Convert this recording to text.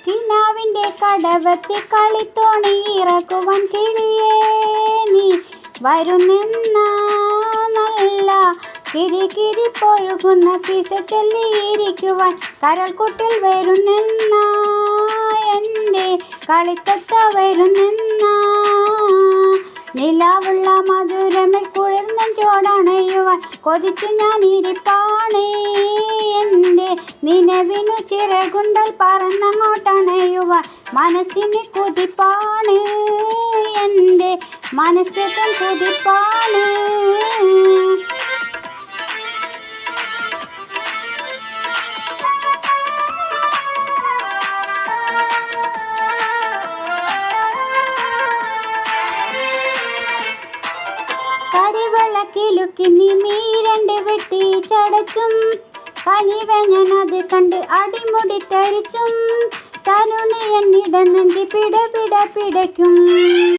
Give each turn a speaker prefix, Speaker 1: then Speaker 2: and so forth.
Speaker 1: കിനാവിൻ്റെ കടവത്തി കളിത്തോണി ഇറക്കുവാൻ കിളിയേ നീ വരുന്നെന്ന നല്ല കിരി പൊഴുകുന്ന കിസ ചൊല്ലിയിരിക്കുവാൻ കരൾക്കുട്ടിൽ വരുന്നെന്ന എൻ്റെ കളിത്തത്ത വരുന്നെന്ന നിലാവുള്ള മധുരമിൽ കുളിർന്നെഞ്ചോടണയുവാൻ കൊതിച്ചു ഞാൻ ഇരിപ്പാണേ എൻ്റെ നിലവിനു ചിറകുണ്ടൽ പറന്നങ്ങോട്ടണയുവാൻ മനസ്സിന് കുതിപ്പാണ് എൻ്റെ മനസ്സിന് കുതിപ്പാണ്. കരിവെള്ളക്കിലുക്കി നീ മീരണ്ട് വെട്ടി ചടച്ചും കനിവെഞ്ഞനത് കണ്ട് അടിമുടി തരിച്ചും തരുണി എന്നിട നെഞ്ചി പിട പിടയ്ക്കും.